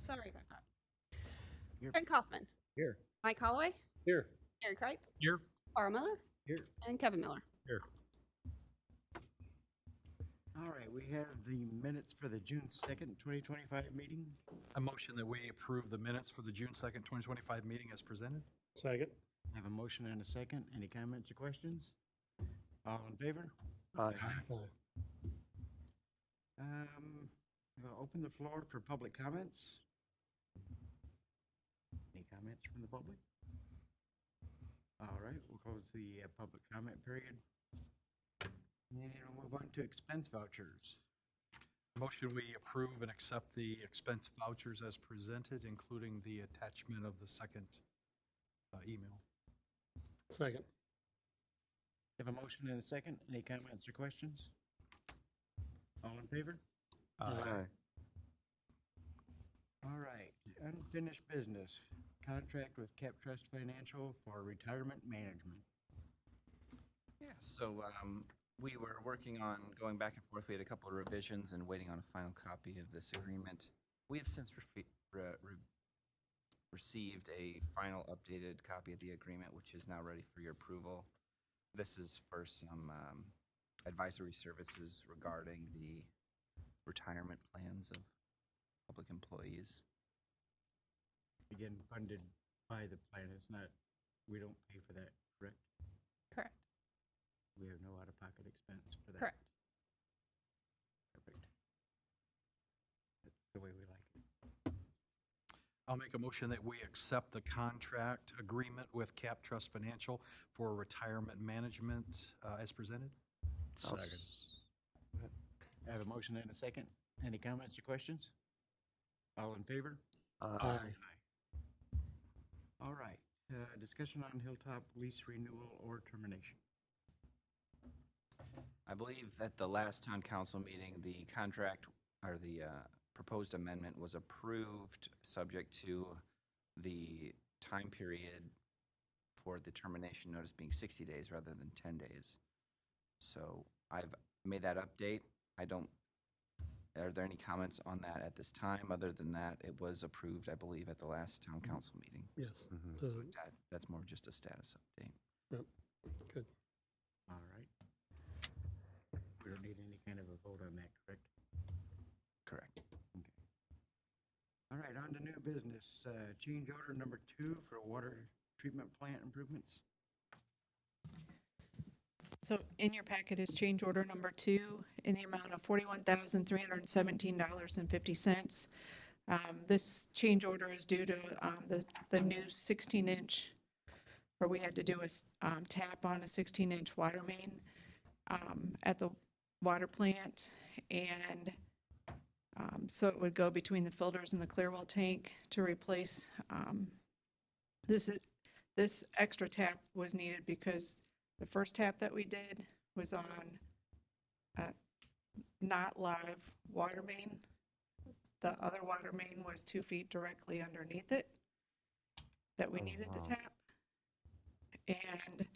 Sorry about that. Here. Frank Kaufman, Here. Mike Holloway, Here. Gary Kripe, Here. Carl Miller, Here. and Kevin Miller. Here. All right, we have the minutes for the June 2nd, 2025 meeting. A motion that we approve the minutes for the June 2nd, 2025 meeting as presented. Second. I have a motion and a second. Any comments or questions? All in favor? Aye. We'll open the floor for public comments. Any comments from the public? All right, we'll close the public comment period. And we'll move on to expense vouchers. Motion we approve and accept the expense vouchers as presented, including the attachment of the second email. Second. Have a motion and a second. Any comments or questions? All in favor? Aye. All right, unfinished business. Contract with Cap Trust Financial for retirement management. Yeah, so we were working on going back and forth. We had a couple of revisions and waiting on a final copy of this agreement. We have since received a final updated copy of the agreement, which is now ready for your approval. This is for some advisory services regarding the retirement plans of public employees. Again, funded by the plan. It's not, we don't pay for that, correct? Correct. We have no out-of-pocket expense for that. Correct. Perfect. That's the way we like it. I'll make a motion that we accept the contract agreement with Cap Trust Financial for retirement management as presented. Second. I have a motion and a second. Any comments or questions? All in favor? Aye. All right, discussion on Hilltop lease renewal or termination. I believe at the last town council meeting, the contract or the proposed amendment was approved subject to the time period for the termination notice being 60 days rather than 10 days. So I've made that update. Are there any comments on that at this time? Other than that, it was approved, I believe, at the last town council meeting. Yes. So that's more just a status update. Yep. Good. All right. We don't need any kind of a vote on that, correct? Correct. Okay. All right, on to new business. Change order number 2 for water treatment plant improvements. So in your packet is change order number 2 in the amount of $41,317.50. This change order is due to the new 16-inch, where we had to do a tap on a 16-inch water main at the water plant. And so it would go between the filters and the clear well tank to replace. This extra tap was needed because the first tap that we did was on a not live water main. The other water main was 2 feet directly underneath it that we needed to tap. And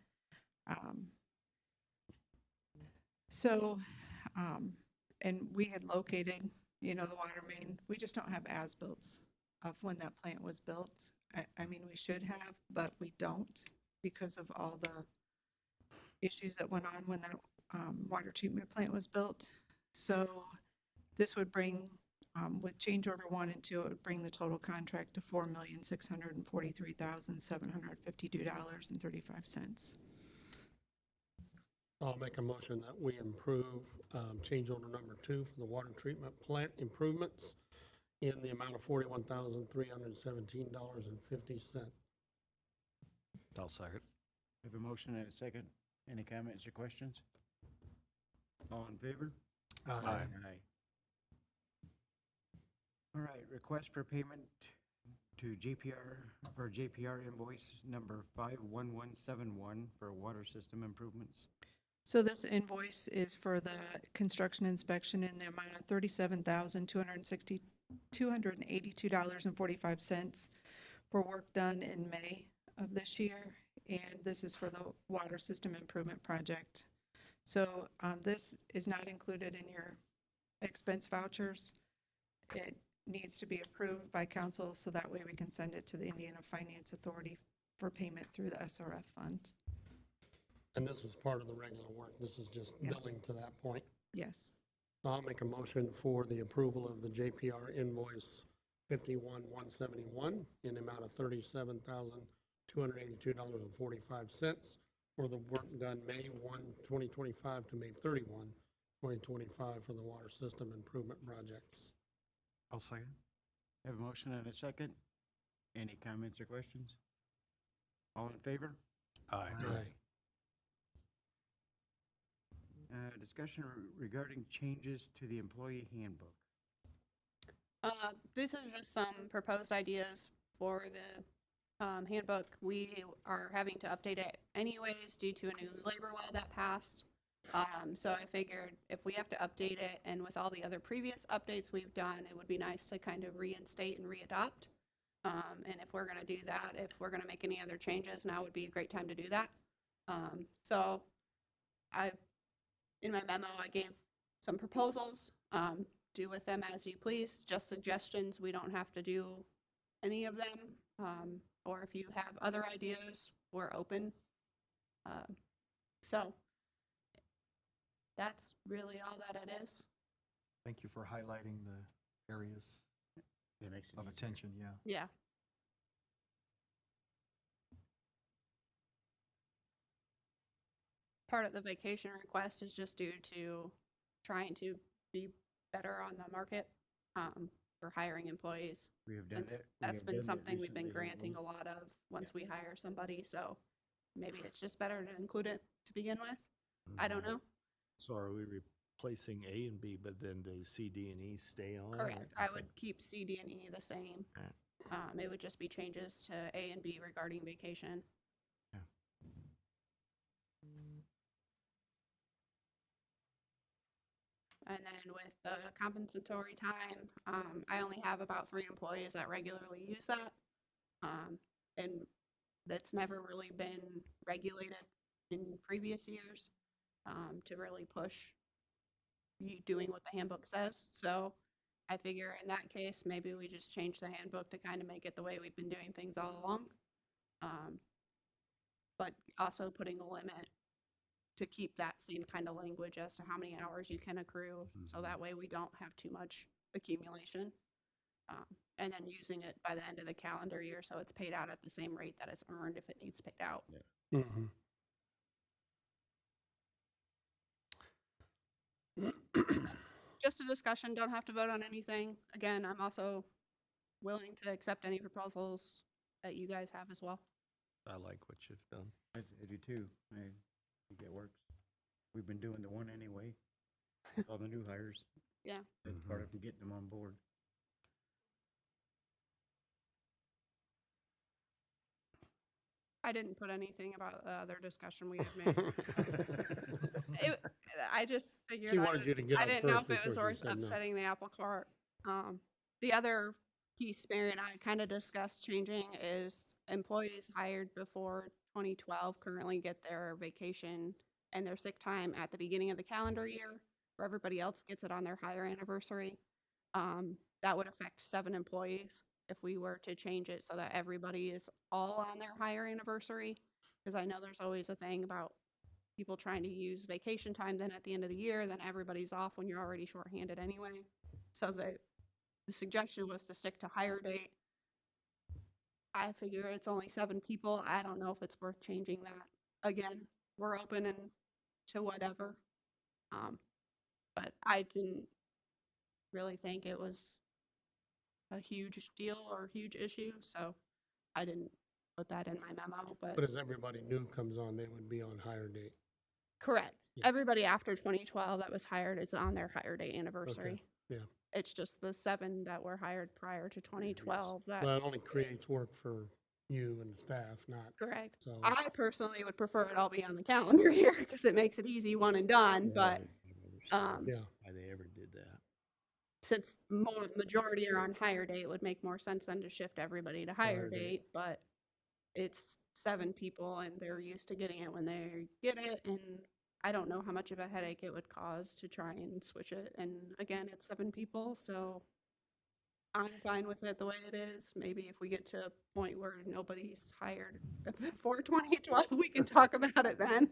and we had located, the water main. We just don't have as-builts of when that plant was built. I mean, we should have, but we don't because of all the issues that went on when that water treatment plant was built. So this would bring, with change order 1 and 2, it would bring the total contract to $4,643,752.35. I'll make a motion that we improve change order number 2 for the water treatment plant improvements in the amount of $41,317.50. I'll second. We have a motion and a second. Any comments or questions? All in favor? Aye. All right, request for payment to JPR invoice number 51171 for water system improvements. So this invoice is for the construction inspection in the amount of $37,282.45 for work done in May of this year. And this is for the water system improvement project. So this is not included in your expense vouchers. needs to be approved by council, so that way we can send it to the Indiana Finance Authority for payment through the SRF fund. And this is part of the regular work. This is just Yes. billing to that point. Yes. I'll make a motion for the approval of the JPR invoice 51,171 in the amount of $37,282.45 for the work done May 1, 2025 to May 31, 2025 for the water system improvement projects. I'll second. Have a motion and a second. Any comments or questions? All in favor? Aye. Discussion regarding changes to the employee handbook. This is just some proposed ideas for the handbook. We are having to update it anyways due to a new labor law that passed. So I figured if we have to update it, and with all the other previous updates we've done, it would be nice to kind of reinstate and readopt. And if we're gonna do that, if we're gonna make any other changes, now would be a great time to do that. So in my memo, I gave some proposals. Do with them as you please, just suggestions. We don't have to do any of them. Or if you have other ideas, we're open. So that's really all that it is. Thank you for highlighting the areas That makes it of easier. attention, yeah. Yeah. Part of the vacation request is just due to trying to be better on the market for hiring employees. We have done Since that. that's been something we've been granting a lot of once we hire somebody, so maybe it's just better to include it to begin with. I don't know. So are we replacing A and B, but then do C, D, and E stay on? Correct. I would keep C, D, and E the same. Alright. It would just be changes to A and B regarding vacation. Yeah. And then with the compensatory time, I only have about 3 employees that regularly use that. And that's never really been regulated in previous years to really push you doing what the handbook says. So I figure in that case, maybe we just change the handbook to kind of make it the way we've been doing things all along. But also putting a limit to keep that same kind of language as to how many hours you can accrue, so that way we don't have too much accumulation. And then using it by the end of the calendar year, so it's paid out at the same rate that it's earned if it needs paid out. Mhm. Just a discussion, don't have to vote on anything. Again, I'm also willing to accept any proposals that you guys have as well. I like what you've done. I do too. I think it works. We've been doing the one anyway. with all the new hires. Yeah. That's part of getting them on board. I didn't put anything about the other discussion we had made. I just figured She wanted you to get I up didn't know first if it was before worth she said no. upsetting the apple cart. The other piece Mary and I kind of discussed changing is employees hired before 2012 currently get their vacation and their sick time at the beginning of the calendar year, where everybody else gets it on their hire anniversary. That would affect 7 employees if we were to change it so that everybody is all on their hire anniversary. Because I know there's always a thing about people trying to use vacation time then at the end of the year, then everybody's off when you're already shorthanded anyway. So the suggestion was to stick to hire date. I figure it's only 7 people. I don't know if it's worth changing that. Again, we're open and to whatever. But I didn't really think it was a huge deal or huge issue, so I didn't put that in my memo, But as everybody new comes on, they would be on higher date. correct. Yeah. Everybody after 2012 that was hired is on their hire date anniversary. yeah. It's just the 7 that were hired prior to 2012 that, Well, it only creates work for you and the staff, not, correct. so. I personally would prefer it all be on the calendar year because it makes it easy, one and done, but Yeah, Why they ever did that. since majority are on hire date, it would make more sense than to shift everybody to hire Hire date. date, but it's 7 people and they're used to getting it when they get it, and I don't know how much of a headache it would cause to try and switch it, and again, it's 7 people, so I'm fine with it the way it is. Maybe if we get to a point where nobody's hired before 2012, we can talk about it then.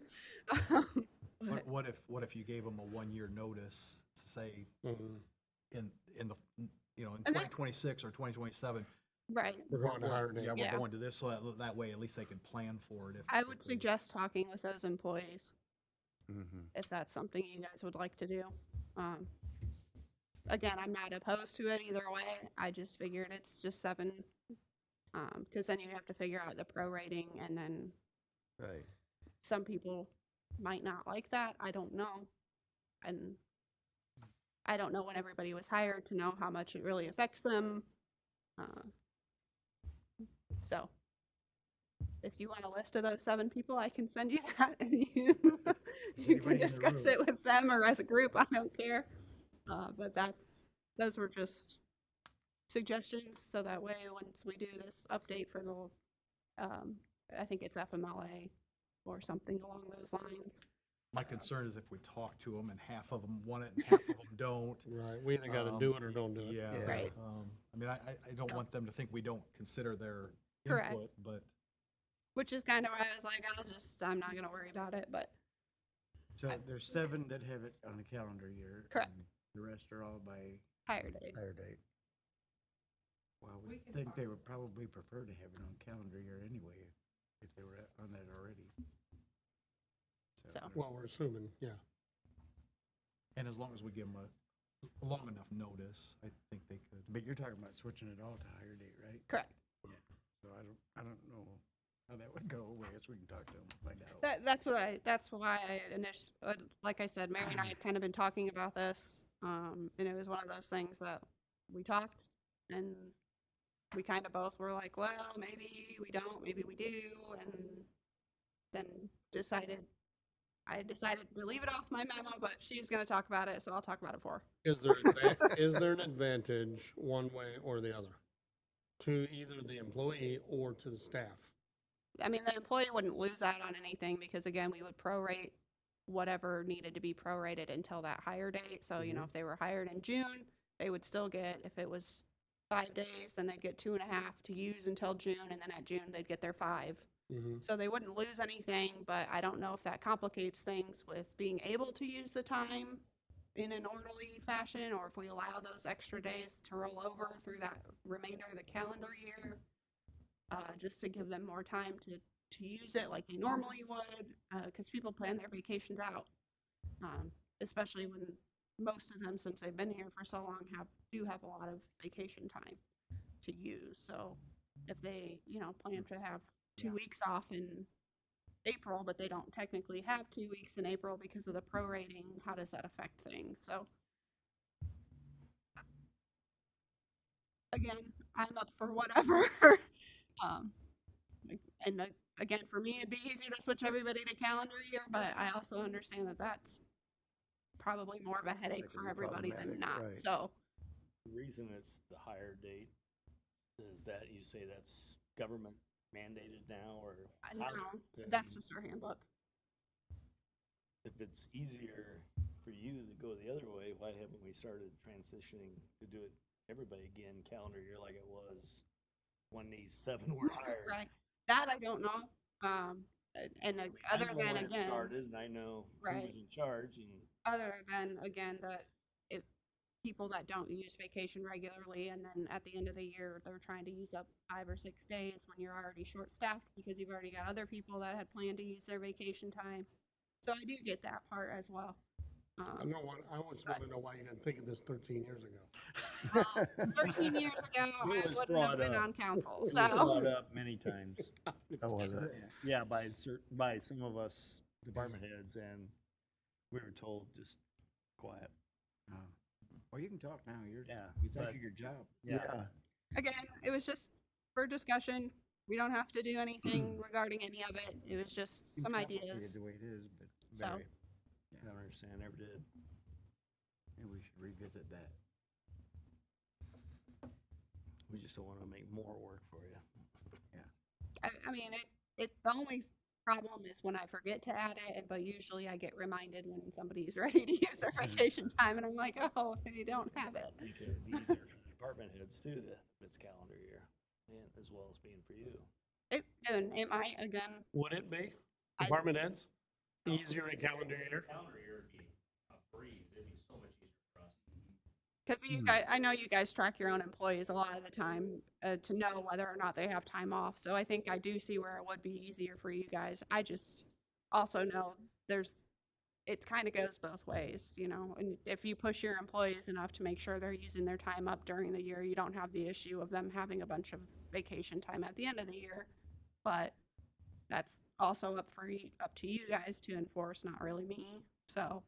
But- What if you gave them a 1-year notice to say Mhm. in the, you know, in And that- 2026 or 2027? Right. We're going to hire date. Yeah, Yeah. we're going to this, so that way at least they can plan for it. I would suggest talking with those employees Mhm. if that's something you guys would like to do. Again, I'm not opposed to it either way. I just figured it's just 7, because then you have to figure out the prorating, and then Right. some people might not like that. I don't know. And I don't know when everybody was hired to know how much it really affects them. So if you want a list of those 7 people, I can send you that, and you can anybody in the discuss room? it with them or as a group. I don't care. But those were just suggestions, so that way once we do this update for the, I think it's FMLA or something along those lines. My concern is if we talk to them and half of them want it and half of them don't. Right, we either gotta do it or don't do it. Yeah. Right. I mean, I don't want them to think we don't consider their Correct. input, but Which is kind of why I was like, I'm not gonna worry about it, but So there's 7 that have it on the calendar year. Correct. and The rest are all by, higher date. Hire date. well, we think they would probably prefer to have it on calendar year anyway, if they were on that already. So. Well, we're assuming, yeah. and as long as we give them a long enough notice, I think they could. But you're talking about switching it all to higher date, right? Correct. So I don't know how that would go. I guess we can talk to them, find out. That's why I initially, like I said, Mary and I had kind of been talking about this, and it was one of those things that we talked, and we kind of both were like, well, maybe we don't, maybe we do, and then I decided to leave it off my memo, but she's gonna talk about it, so I'll talk about it for her. Is there an advantage one way or the other? To either the employee or to the staff? I mean, the employee wouldn't lose out on anything because again, we would prorate whatever needed to be prorated until that hire date. So, you know, if they were hired in June, they would still get, if it was 5 days, then they'd get 2.5 to use until June, and then at June, they'd get their 5. Mm-hmm. So they wouldn't lose anything, but I don't know if that complicates things with being able to use the time in an orderly fashion, or if we allow those extra days to roll over through that remainder of the calendar year, just to give them more time to use it like they normally would, because people plan their vacations out, especially when most of them, since they've been here for so long, do have a lot of vacation time to use. So if they, plan to have 2 weeks off in April, but they don't technically have 2 weeks in April because of the prorating, how does that affect things? So again, I'm up for whatever. Again, for me, it'd be easier to switch everybody to calendar year, but I also understand that that's probably more of a headache That can for be everybody than problematic, not. right. So The reason it's the higher date is that you say that's government mandated now, or no, how- that's just our handbook. if it's easier for you to go the other way, why haven't we started transitioning to do it everybody again calendar year like it was when these 7 were hired? Right. That I don't know. And I other know than when it again, started, and I know who Right. was in charge, and other than again that if people that don't use vacation regularly, and then at the end of the year they're trying to use up 5 or 6 days when you're already short staffed because you've already got other people that had planned to use their vacation time. So I do get that part as well. I always want to know why you didn't think of this 13 years ago. 13 years ago, It I was wouldn't have brought been up. on council. it was brought So up many times. Oh, was it? Yeah, by some of us department heads, and we were told just quiet. Well, you can talk now. Yeah, It's but- actually your job. Yeah, again, it was just for discussion. We don't have to do anything regarding any of it. It was just Seems some complicated ideas. The way it is, but So- very, I don't understand, never did. maybe we should revisit that. We just don't wanna make more work for you. I mean, the only problem is when I forget to add it, but usually I get reminded when somebody's ready to use their vacation time, and I'm like, oh, they don't have it. Think it'd be easier for the department heads too, if it's calendar year, and as well as being for you. And it might, again, Would it be? I- Department heads? Easier in calendar year? Calendar year would be a breeze. It'd be so much easier for us. because you guys, I know you guys track your own employees a lot of the time to know whether or not they have time off. So I think I do see where it would be easier for you guys. I just also know it kind of goes both ways, you know, and if you push your employees enough to make sure they're using their time up during the year, you don't have the issue of them having a bunch of vacation time at the end of the year. But that's also up to you guys to enforce, not really me. So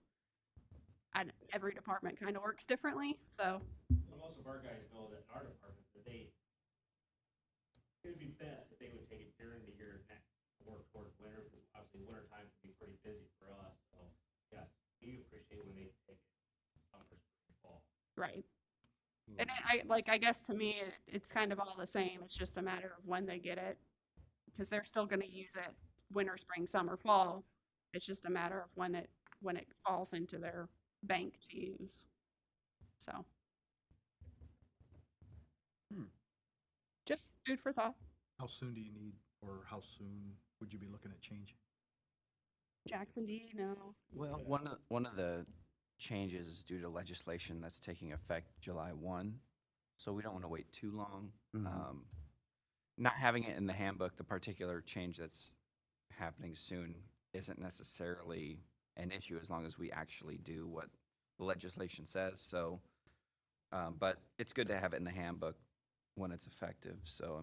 every department kind of works differently. So But most of our guys know that in our department, that it would be best if they would take it during the year more towards winter, because obviously winter time can be pretty busy for us. So, yes, we appreciate when they take it summer, spring, fall. right. And I guess to me, it's kind of all the same. It's just a matter of when they get it, because they're still going to use it winter, spring, summer, fall. It's just a matter of when it falls into their bank to use. So, just food for thought. How soon do you need, or how soon would you be looking at changing? Jackson, do you know? Well, one of the changes is due to legislation that's taking effect July 1, so we don't want to wait too long. Not having it in the handbook, the particular change that's happening soon isn't necessarily an issue as long as we actually do what the legislation says. So, but it's good to have it in the handbook when it's effective. So,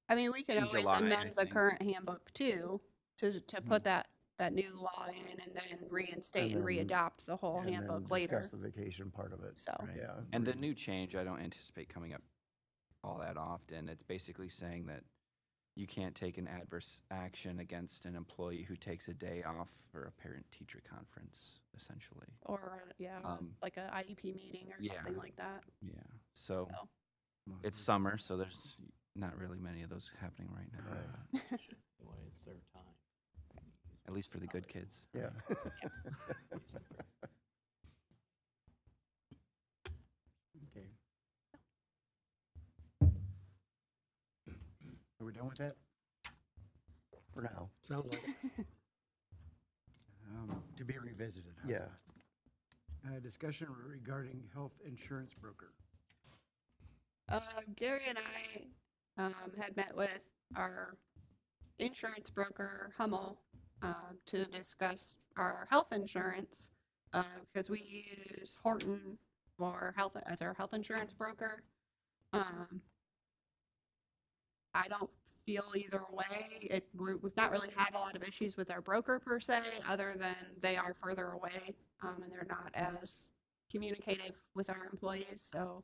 I mean, we could In always July, I amend the think. current handbook too, to put that new law in and then reinstate and then- readopt the whole And then handbook later. discuss the vacation part of it. So, Right. Yeah. And the new change, I don't anticipate coming up all that often. It's basically saying that you can't take an adverse action against an employee who takes a day off for a parent-teacher conference, essentially. or Um, like a IEP meeting or yeah. something like that. Yeah, so So. it's summer, so there's not really many of those happening right now, Right. but Anyway, it's their time. at least for the good kids. Yeah. Okay. Are we done with that? For now. Sounds like it. To be revisited. how's Yeah. that? Discussion regarding health insurance broker. Gary and I had met with our insurance broker, Hummel, to discuss our health insurance because we use Horton for health as our health insurance broker. I don't feel either way. We've not really had a lot of issues with our broker per se, other than they are further away and they're not as communicative with our employees. So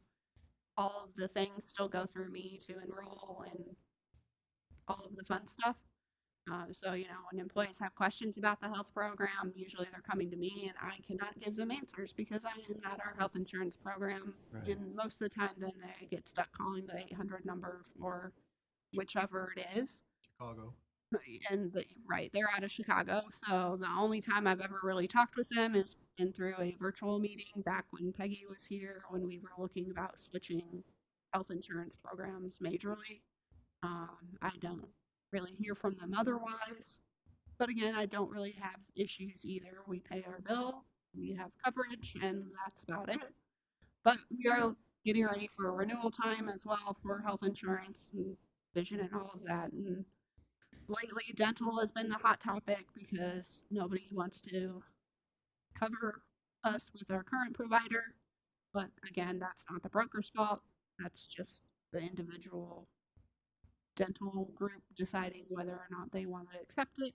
all of the things still go through me to enroll and all of the fun stuff. So, you know, when employees have questions about the health program, usually they're coming to me and I cannot give them answers because I am not our health insurance program. Right. And most of the time then they get stuck calling the 800 number for whichever it is. Chicago. And they're out of Chicago. So the only time I've ever really talked with them is been through a virtual meeting back when Peggy was here, when we were looking about switching health insurance programs majorly. I don't really hear from them otherwise. But again, I don't really have issues either. We pay our bill, we have coverage, and that's about it. But we are getting ready for a renewal time as well for health insurance and vision and all of that. And lately, dental has been the hot topic because nobody wants to cover us with our current provider. But again, that's not the broker's fault. That's just the individual dental group deciding whether or not they want to accept it.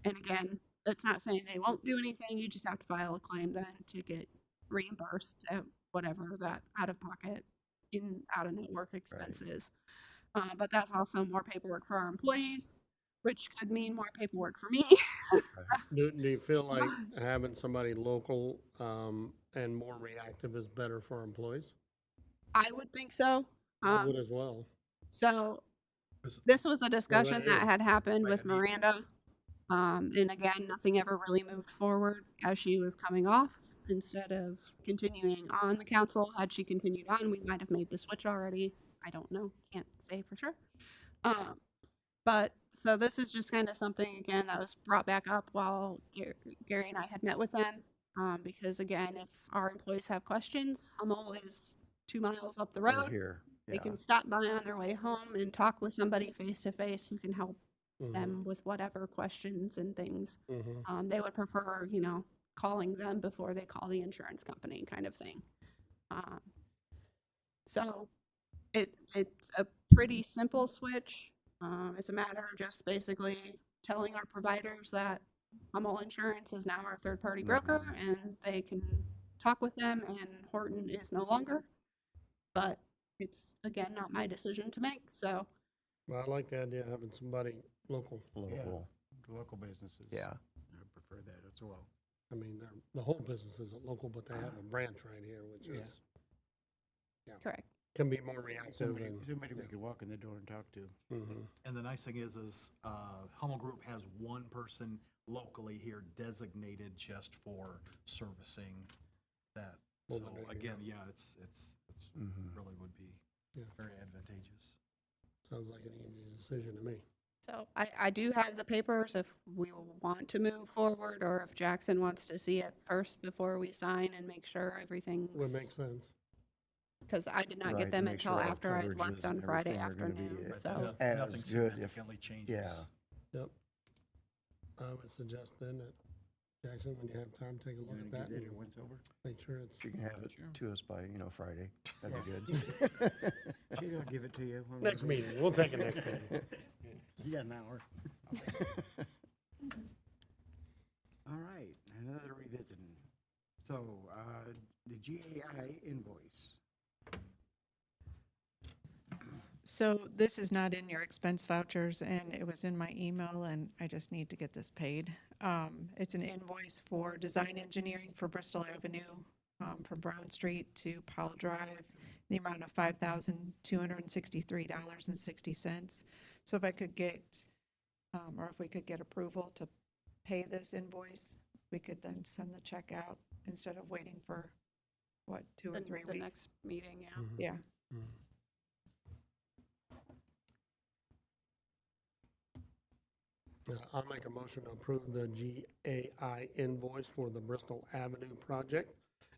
And again, that's not saying they won't do anything. You just have to file a claim then to get reimbursed at whatever that out-of-pocket out-of-network expenses. But that's also more paperwork for our employees, which could mean more paperwork for me. Do you feel like having somebody local and more reactive is better for our employees? I would think so. I would as well. So Is- this was a discussion ahead. that had happened Right, with I mean- Miranda. And again, nothing ever really moved forward as she was coming off. instead of continuing on the council. Had she continued on, we might have made the switch already. I don't know. Can't say for sure. But so this is just kind of something again that was brought back up while Gary and I had met with them. Because again, if our employees have questions, Hummel is 2 miles up the We're road. here. They Yeah. can stop by on their way home and talk with somebody face to face who can help Mhm, them with whatever questions and things. mhm. They would prefer, you know, calling them before they call the insurance company kind of thing. So it's a pretty simple switch. It's a matter of just basically telling our providers that Hummel Insurance is now our third-party broker and they can talk with them and Horton is no longer. But it's, again, not my decision to make, so. Well, I like the idea of having somebody local. Local. The local businesses. Yeah. I prefer that as well. I mean, the whole business isn't local, but they have a branch right here, which Yeah. is, Correct. can be more reactive Somebody, and. somebody we yeah. could walk in the door and talk to. Mhm. And the nice thing is Hummel Group has one person locally here designated just for servicing that. Well, So there you again, go. yeah, it's Mhm. really would be Yeah. very advantageous. Sounds like an easy decision to me. So I do have the papers if we want to move forward or if Jackson wants to see it first before we sign and make sure everything's. Would make sense. Because I did not Right, get to them make until sure our after I coverages left on and Friday everything are gonna be, afternoon, Right, so. that As nothing good if- significantly changes. Yeah. Yep. I would suggest then that, Jackson, when you have time, take a You look wanna at get that that and here once over? make sure it's. If you can have it to us by, Friday, that'd be good. She's gonna give it to you. when we Next leave. meeting, we'll take it next meeting. You got an hour. All right, another revisiting. So, the GAI invoice. So this is not in your expense vouchers and it was in my email and I just need to get this paid. It's an invoice for design engineering for Bristol Avenue, from Brown Street to Powell Drive, the amount of $5,263.60. So if I could get, or if we could get approval to pay this invoice, we could then send the check out instead of waiting for, what, 2 or the- 3 the weeks? next meeting, yeah. Mhm. Yeah. Mhm. I'll make a motion to approve the GAI invoice for the Bristol Avenue project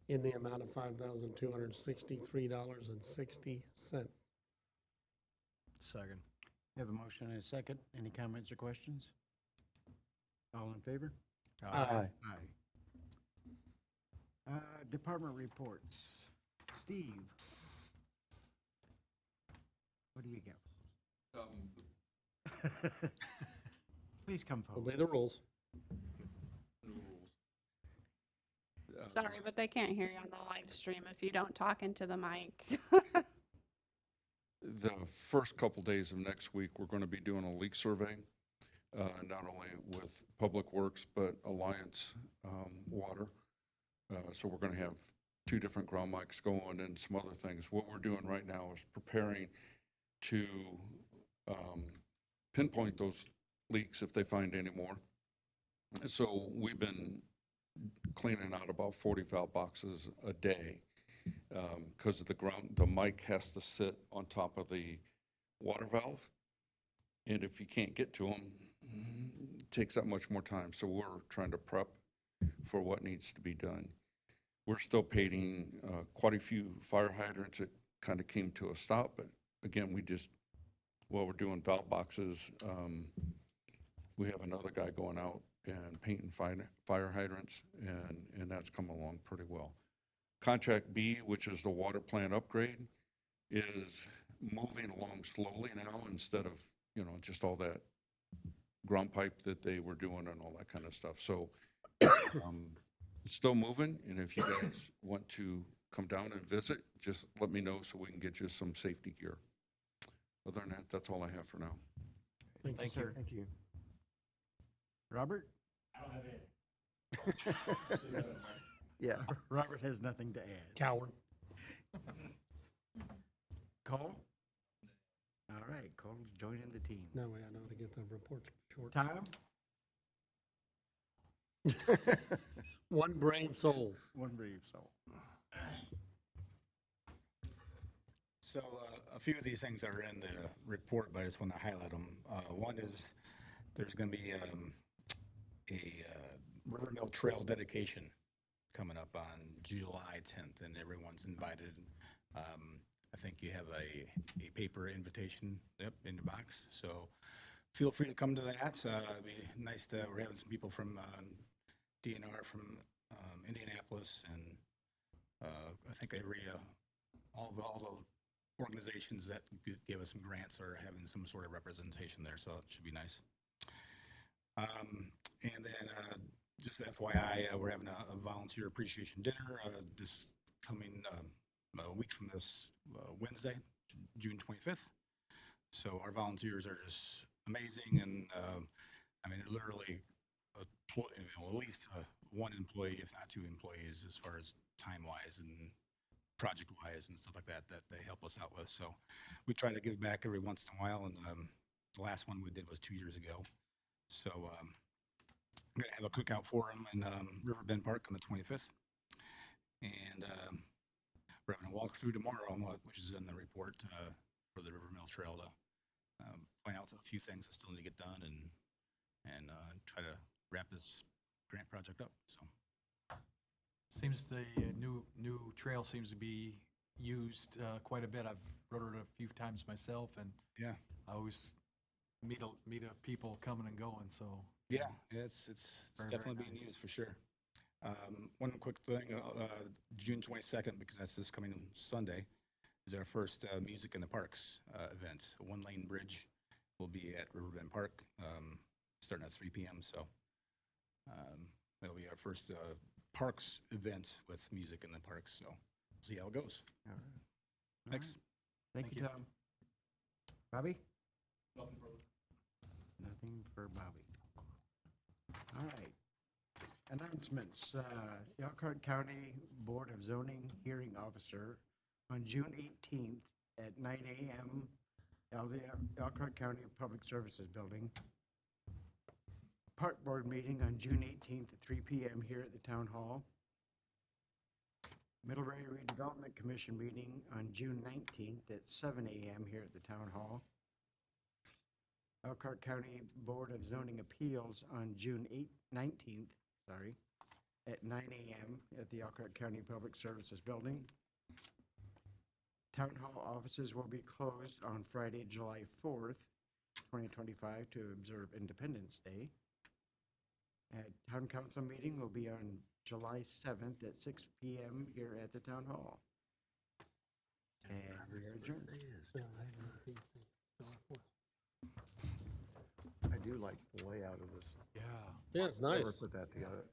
in the amount of $5,263.60. Second. Have a motion and a second. Any comments or questions? All in favor? Aye. Aye. Department reports. Steve. What do you got? Please come forward. Obey the rules. Sorry, but they can't hear you on the live stream if you don't talk into the mic. The first couple days of next week, we're going to be doing a leak survey, not only with Public Works, but Alliance Water. So we're going to have 2 different ground mics going and some other things. What we're doing right now is preparing to pinpoint those leaks if they find any more. So we've been cleaning out about 40 valve boxes a day because of the mic has to sit on top of the water valve. And if you can't get to them, it takes that much more time. So we're trying to prep for what needs to be done. We're still painting quite a few fire hydrants. It kind of came to a stop, but again, while we're doing valve boxes, we have another guy going out and painting fire hydrants, and that's come along pretty well. Contract B, which is the water plant upgrade, is moving along slowly now instead of, just all that ground pipe that they were doing and all that kind of stuff. So it's still moving, and if you guys want to come down and visit, just let me know so we can get you some safety gear. Other than that, that's all I have for now. Thank you, sir. Thank you. Robert? I don't have anything. Yeah. Robert has nothing to add. Coward. Cole? All right, Cole's joining the team. That way I know to get the reports short. Tom? One brave soul. One brave soul. So a few of these things are in the report, but I just want to highlight them. One is there's going to be a River Mill Trail dedication coming up on July 10th, and everyone's invited. I think you have a paper invitation in your box, so feel free to come to that. It'd be nice to, we're having some people from DNR from Indianapolis, and I think all the organizations that could give us some grants are having some sort of representation there, so it should be nice. And then just FYI, we're having a volunteer appreciation dinner this coming a week from this Wednesday, June 25th. So our volunteers are just amazing, and I mean, literally at least one employee, if not two employees, as far as time-wise and project-wise and stuff like that, that they help us out with. So we try to give back every once in a while, and the last one we did was 2 years ago. So I'm going to have a cookout for them in Riverbend Park on the 25th. And we're having a walkthrough tomorrow, which is in the report for the River Mill Trail to point out a few things that still need to get done and try to wrap this grant project up. So. Seems the new trail seems to be used quite a bit. I've rode it a few times myself, and Yeah. I always meet people coming and going. So Yeah, it's Very, very definitely being nice. used for sure. One quick thing, June 22nd, because that's this coming Sunday, is our first Music in the Parks event. A one-lane bridge will be at Riverbend Park, starting at 3 p.m. So that'll be our first parks event with music in the parks. So see how it goes. All right. All Thanks. right. Thank you, Tom. Bobby? Nothing further. Nothing for Bobby. All right. Announcements. Elkhart County Board of Zoning Hearing Officer on June 18th at 9 a.m. Elkhart County Public Services Building. Park Board meeting on June 18th at 3 p.m. here at the Town Hall. Middlebury Redevelopment Commission meeting on June 19th at 7 a.m. here at the Town Hall. Elkhart County Board of Zoning Appeals on June 19th, at 9 a.m. at the Elkhart County Public Services Building. Town Hall offices will be closed on Friday, July 4th, 2025 to observe Independence Day. Town Council meeting will be on July 7th at 6 p.m. here at the Town Hall. And we are adjourned. I do like the layout of this. yeah. Yeah, it's Whoever nice. put that together.